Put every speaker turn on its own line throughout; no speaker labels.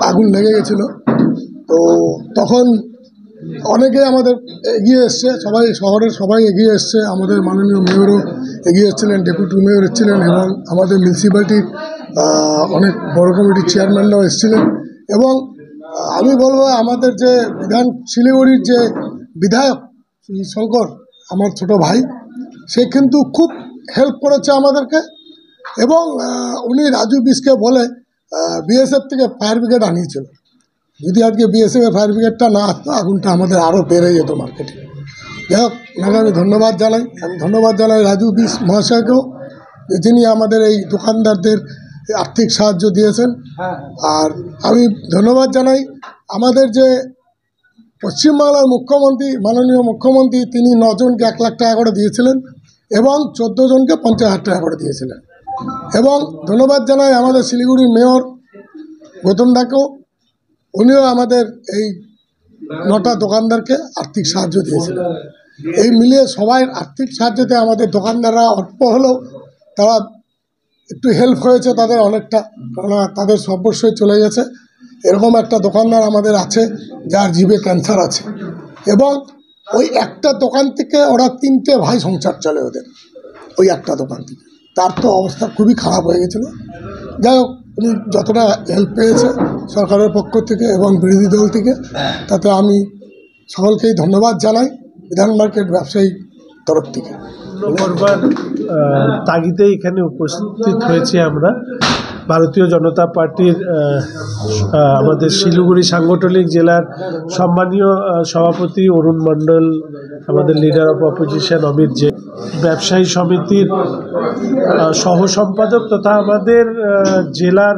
আগুন লেগে গেছিলো। তো তখন অনেকে আমাদের এগিয়ে এসছে, সবাই শহরের সবাই এগিয়ে এসছে, আমাদের মাননীয় মেয়রও এগিয়ে এসেছিলেন, ডেপুটি মেয়র এসেছিলেন এবং আমাদের মিউনিসিপ্যালিটির অনেক বড় কমিটির চেয়ারম্যানরাও এসেছিলেন। এবং আমি বলবো আমাদের যে শিলিগুড়ির যে বিধায়ক শঙ্কর, আমার ছোট ভাই, সে কিন্তু খুব হেল্প করেছে আমাদেরকে। এবং উনি রাজু বিসকে বলে বিএসএফ থেকে ফায়ার ব্রিগেড আনিয়েছিল। যদি আজকে বিএসএফ ফায়ার ব্রিগেডটা না আসতো, আগুনটা আমাদের আরও বেড়ে যেত মার্কেটে। যাই হোক, ওনাকে আমি ধন্যবাদ জানাই রাজু বিস মহাশয়কেও, যিনি আমাদের এই দোকানদারদের আর্থিক সাহায্য দিয়েছেন। আর আমি ধন্যবাদ জানাই আমাদের যে পশ্চিমবাংলার মুখ্যমন্ত্রী, মাননীয় মুখ্যমন্ত্রী, তিনি 9 জনকে 1 লাখ টাকা করে দিয়েছিলেন এবং 14 জনকে 50,000 টাকা করে দিয়েছিলেন। এবং ধন্যবাদ জানাই আমাদের শিলিগুড়ির মেয়র গৌতম দাকেও, উনিও আমাদের এই 9টা দোকানদারকে আর্থিক সাহায্য দিয়েছিলেন। এই মিলিয়ে সবাই আর্থিক সাহায্যতে আমাদের দোকানদাররা অল্প হলেও তারা একটু হেল্প হয়েছে তাদের অনেকটা, কেননা তাদের সর্বস্বই চলে গেছে। এরকম একটা দোকানদার আমাদের আছে যার জিভে ক্যান্সার আছে, এবং ওই একটা দোকান থেকে ওরা 3টে ভাই সংসার চলে ওদের, ওই একটা দোকান থেকে। তার তো অবস্থা খুবই খারাপ হয়ে গেছিলো। যাই হোক, উনি যতটা হেল্প পেয়েছে সরকারের পক্ষ থেকে এবং বিরোধী দল থেকে, তাতে আমি সকলকেই ধন্যবাদ জানাই বিধান মার্কেট ব্যবসায়ী তরফ থেকে।
করবার তাগিদে এখানে উপস্থিত হয়েছি আমরা। ভারতীয় জনতা পার্টির আমাদের শিলিগুড়ি সাংগঠনিক জেলার সম্মানীয় সভাপতি অরুণ মণ্ডল, আমাদের leader of opposition Amit J, ব্যবসায়ী সমিতির সহ সম্পাদক তথা আমাদের জেলার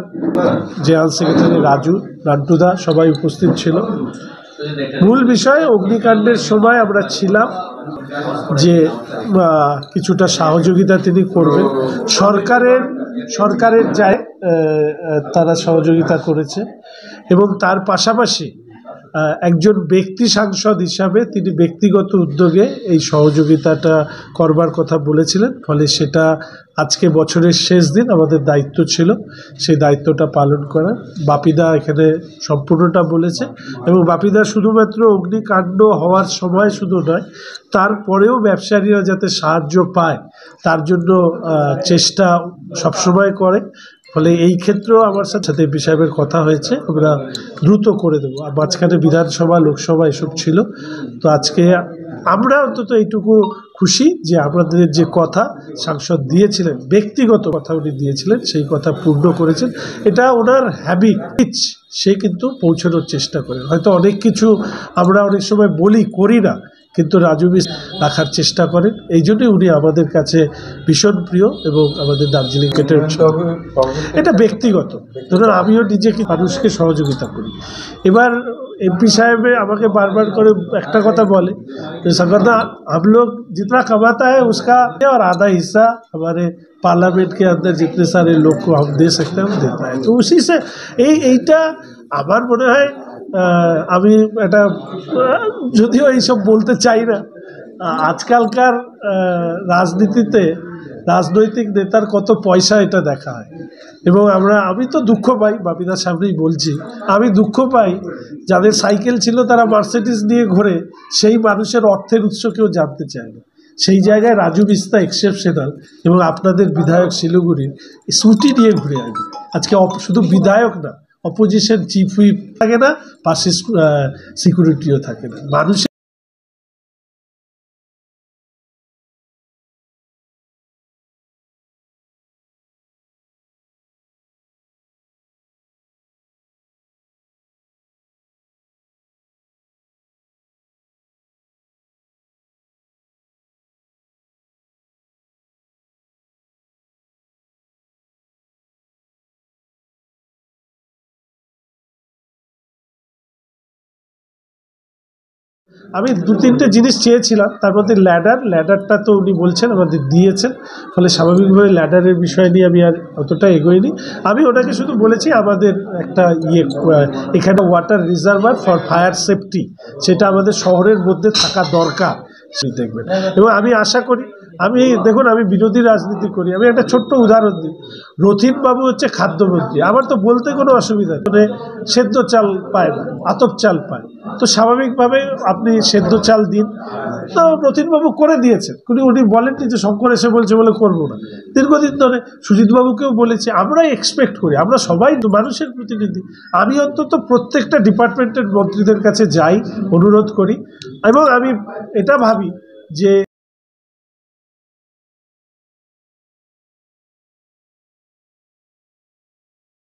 জেনারেল সেক্রেটারি নান্টুদা, সবাই উপস্থিত ছিল। মূল বিষয় অগ্নিকাণ্ডের সময় আমরা ছিলাম যে কিছুটা সহযোগিতা তিনি করবেন। সরকারের যায় তারা সহযোগিতা করেছে, এবং তার পাশাপাশি একজন ব্যক্তি সাংসদ হিসাবে তিনি ব্যক্তিগত উদ্যোগে এই সহযোগিতাটা করবার কথা বলেছিলেন। ফলে সেটা আজকে বছরের শেষ দিন আমাদের দায়িত্ব ছিল সেই দায়িত্বটা পালন করা। বাপিদা এখানে সম্পূর্ণটা বলেছে, এবং বাপিদা শুধুমাত্র অগ্নিকাণ্ড হওয়ার সময় শুধু নয়, তারপরেও ব্যবসায়ীরা যাতে সাহায্য পায় তার জন্য চেষ্টা সবসময় করে। ফলে এই ক্ষেত্রেও আমার সাথে এমপি সাহেবের কথা হয়েছে, আমরা দ্রুত করে দেবো। আর মাঝখানে বিধানসভা, লোকসভা এসব ছিল। তো আজকে আমরা অন্তত এইটুকু খুশি যে আমাদের যে কথা সাংসদ দিয়েছিলেন, ব্যক্তিগত কথা উনি দিয়েছিলেন, সেই কথা পূর্ণ করেছেন। এটা ওনার হ্যাবিট, সে কিন্তু পৌঁছানোর চেষ্টা করেন। হয়তো অনেক কিছু আমরা অনেক সময় করি না, কিন্তু রাজু বিস রাখার চেষ্টা করেন। এই জন্যই উনি আমাদের কাছে ভীষণ প্রিয়, এবং আমাদের দার্জিলিং কেটে এটা ব্যক্তিগত। ধরুন আমিও নিজেকে মানুষকে সহযোগিতা করি। এবার एमपी साहब আমাকে বারবার করে একটা কথা বলে যে संगरदा हम लोग जितना कमाता है उसका और आधा हिस्सा हमारे पार्लियामेंट के अंदर जितने सारे लोग को हम दे सकते हैं हम देता है। तो उसी से এইটা আমার মনে হয় আমি এটা যদিও এইসব বলতে চাই না, আজকালকার রাজনীতিতে রাজনৈতিক নেতার কত পয়সা এটা দেখা হয়। এবং আমি তো দুঃখ পাই, বাপিদার সামনেই বলছি, আমি দুঃখ পাই যাদের সাইকেল ছিল তারা মার্সিডিজ নিয়ে ঘোরে, সেই মানুষের অর্থের উৎস কেউ জানতে চায় না। সেই জায়গায় রাজু বিস্তা এক্সেপশনাল, এবং আপনাদের বিধায়ক শিলিগুড়ির স্কুটি নিয়ে ঘুরে আসবে। আজকে শুধু বিধায়ক না, অপোজিশন চিফ হুইপ থাকে না, পাশে সিকিউরিটিও থাকে না। মানুষের আমি দু তিনটে জিনিস চেয়েছিলাম, তার মধ্যে ল্যাডারটা তো উনি বলছেন আমাদের দিয়েছেন। ফলে স্বাভাবিকভাবে ল্যাডারের বিষয় নিয়ে আমি আর অতটা এগোইনি। আমি ওনাকে শুধু বলেছি আমাদের একটা এখানে water reservoir for fire safety, সেটা আমাদের শহরের মধ্যে থাকা দরকার, সেই দেখবেন। এবং আমি আশা করি আমি দেখুন, আমি বিরোধী রাজনীতি করি, আমি একটা ছোট্ট উদাহরণ দিই। রথিনবাবু হচ্ছে খাদ্যমন্ত্রী, আমার তো বলতে কোনো অসুবিধা নেই, মানে সেদ্ধ চাল পায় না, আতপ চাল পায়, তো স্বাভাবিকভাবে আপনি সেদ্ধ চাল দিন। তো রথিনবাবু করে দিয়েছেন, উনি বলেননি যে শঙ্কর এসে বলছে বলে করবো না, দীর্ঘদিন ধরে সুজিতবাবুকেও বলেছি। আমরা এক্সপেক্ট করি, আমরা সবাই মানুষের প্রতিনিধি, আমি অন্তত প্রত্যেকটা ডিপার্টমেন্টের মন্ত্রীদের কাছে যাই, অনুরোধ করি, এবং আমি এটা ভাবি যে